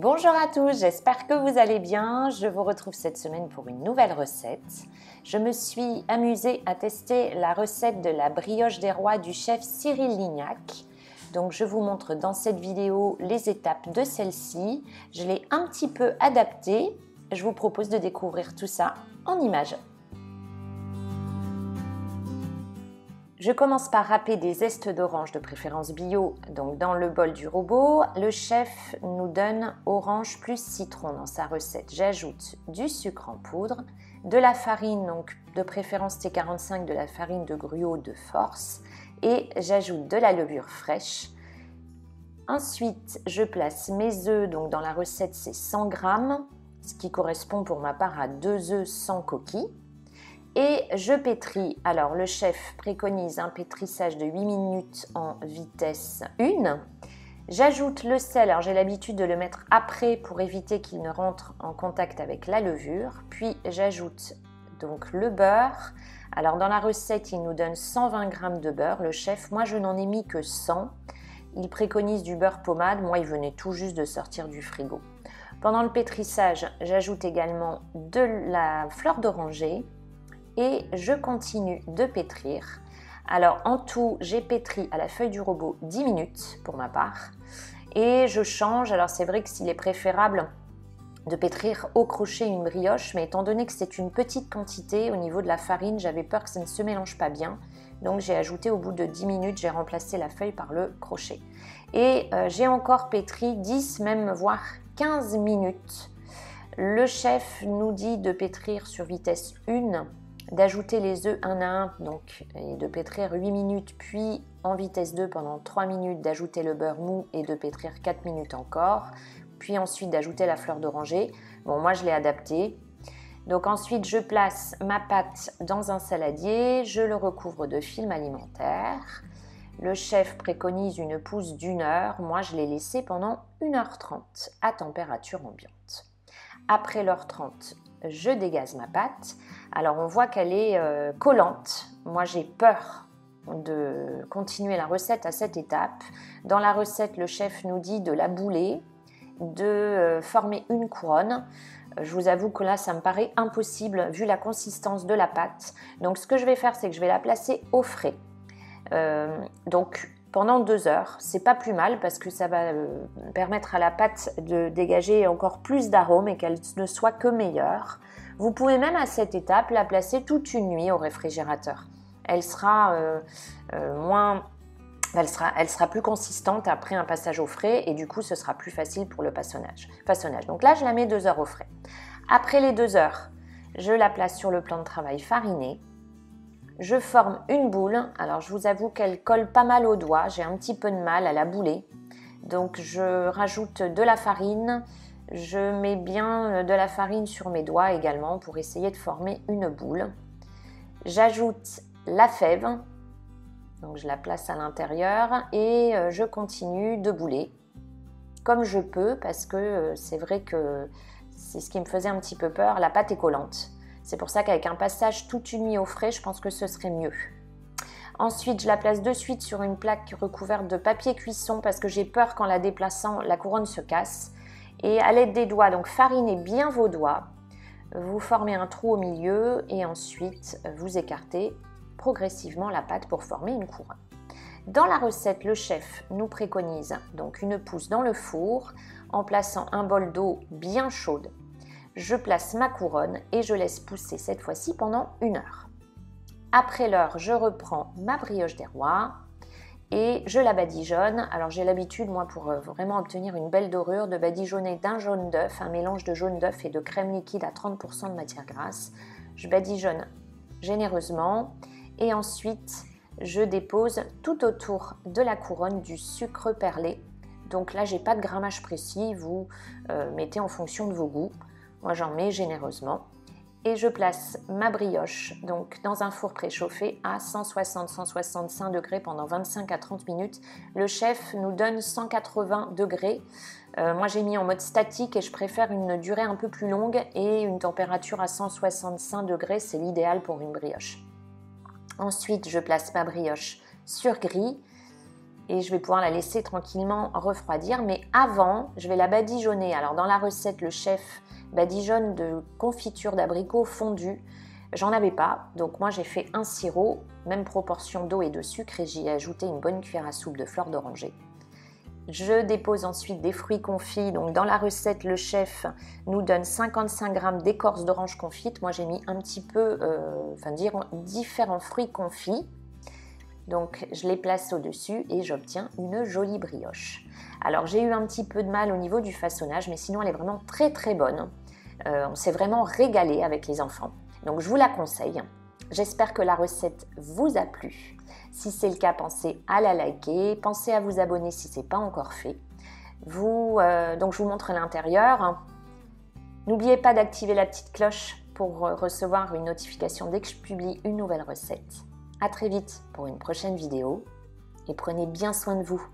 Bonjour à tous, j'espère que vous allez bien. Je vous retrouve cette semaine pour une nouvelle recette. Je me suis amusée à tester la recette de la brioche des rois du chef Cyril Lignac. Donc je vous montre dans cette vidéo les étapes de celle-ci. Je l'ai un petit peu adaptée. Je vous propose de découvrir tout ça en images. Je commence par râper des zestes d'orange de préférence bio donc dans le bol du robot. Le chef nous donne orange plus citron dans sa recette. J'ajoute du sucre en poudre, de la farine donc de préférence T45, de la farine de gruau de force et j'ajoute de la levure fraîche. Ensuite, je place mes œufs, donc dans la recette c'est 100 g, ce qui correspond pour ma part à 2 œufs sans coquille. Et je pétris. Alors le chef préconise un pétrissage de 8 minutes en vitesse 1. J'ajoute le sel, alors j'ai l'habitude de le mettre après pour éviter qu'il ne rentre en contact avec la levure. Puis j'ajoute donc le beurre. Alors dans la recette il nous donne 120 g de beurre, le chef. Moi je n'en ai mis que 100. Il préconise du beurre pommade, moi il venait tout juste de sortir du frigo. Pendant le pétrissage, j'ajoute également de la fleur d'oranger. Et je continue de pétrir. Alors en tout, j'ai pétri à la feuille du robot 10 minutes pour ma part. Et je change, alors c'est vrai que s'il est préférable de pétrir au crochet une brioche, mais étant donné que c'est une petite quantité au niveau de la farine, j'avais peur que ça ne se mélange pas bien. Donc j'ai ajouté au bout de 10 minutes, j'ai remplacé la feuille par le crochet. Et j'ai encore pétri 10, même voire 15 minutes. Le chef nous dit de pétrir sur vitesse 1, d'ajouter les œufs un à un donc, et de pétrir 8 minutes, puis en vitesse 2 pendant 3 minutes, d'ajouter le beurre mou et de pétrir 4 minutes encore, puis ensuite d'ajouter la fleur d'oranger. Bon, moi je l'ai adapté. Donc ensuite je place ma pâte dans un saladier, je le recouvre de film alimentaire. Le chef préconise une pousse d'1 heure, moi je l'ai laissé pendant 1h30 à température ambiante. Après l'heure 30, je dégaze ma pâte. Alors on voit qu'elle est collante. Moi j'ai peur de continuer la recette à cette étape. Dans la recette, le chef nous dit de la bouler, de former une couronne. Je vous avoue que là ça me paraît impossible vu la consistance de la pâte. Donc ce que je vais faire, c'est que je vais la placer au frais. Donc pendant 2 heures, c'est pas plus mal parce que ça va permettre à la pâte de dégager encore plus d'arômes et qu'elle ne soit que meilleure. Vous pouvez même à cette étape la placer toute une nuit au réfrigérateur. Elle sera plus consistante après un passage au frais et du coup ce sera plus facile pour le façonnage. Donc là je la mets 2 heures au frais. Après les 2 heures, je la place sur le plan de travail fariné. Je forme une boule, alors je vous avoue qu'elle colle pas mal aux doigts, j'ai un petit peu de mal à la bouler. Donc je rajoute de la farine, je mets bien de la farine sur mes doigts également pour essayer de former une boule. J'ajoute la fève, donc je la place à l'intérieur et je continue de bouler comme je peux parce que c'est vrai que c'est ce qui me faisait un petit peu peur, la pâte est collante. C'est pour ça qu'avec un passage toute une nuit au frais, je pense que ce serait mieux. Ensuite, je la place de suite sur une plaque recouverte de papier cuisson parce que j'ai peur qu'en la déplaçant, la couronne se casse. Et à l'aide des doigts, donc farinez bien vos doigts. Vous formez un trou au milieu et ensuite vous écartez progressivement la pâte pour former une couronne. Dans la recette, le chef nous préconise donc une pousse dans le four en plaçant un bol d'eau bien chaude. Je place ma couronne et je laisse pousser cette fois-ci pendant 1 heure. Après l'heure, je reprends ma brioche des rois et je la badigeonne. Alors j'ai l'habitude, moi, pour vraiment obtenir une belle dorure, de badigeonner d'un jaune d'œuf, un mélange de jaune d'œuf et de crème liquide à 30% de matière grasse. Je badigeonne généreusement et ensuite je dépose tout autour de la couronne du sucre perlé. Donc là, j'ai pas de grammage précis, vous mettez en fonction de vos goûts. Moi, j'en mets généreusement. Et je place ma brioche donc, dans un four préchauffé à 160-165 degrés pendant 25 à 30 minutes. Le chef nous donne 180 degrés. Moi, j'ai mis en mode statique et je préfère une durée un peu plus longue et une température à 165 degrés, c'est l'idéal pour une brioche. Ensuite, je place ma brioche sur grille et je vais pouvoir la laisser tranquillement refroidir. Mais avant, je vais la badigeonner. Alors dans la recette, le chef badigeonne de confiture d'abricot fondu. J'en avais pas, donc moi j'ai fait un sirop, même proportion d'eau et de sucre, et j'y ai ajouté une bonne cuillère à soupe de fleurs d'oranger. Je dépose ensuite des fruits confits. Donc dans la recette, le chef nous donne 55 g d'écorce d'orange confite. Moi j'ai mis un petit peu, différents fruits confits. Donc je les place au-dessus et j'obtiens une jolie brioche. Alors j'ai eu un petit peu de mal au niveau du façonnage, mais sinon elle est vraiment très très bonne. On s'est vraiment régalé avec les enfants. Donc je vous la conseille. J'espère que la recette vous a plu. Si c'est le cas, pensez à la liker, pensez à vous abonner si ce n'est pas encore fait. Donc je vous montre l'intérieur. N'oubliez pas d'activer la petite cloche pour recevoir une notification dès que je publie une nouvelle recette. À très vite pour une prochaine vidéo et prenez bien soin de vous.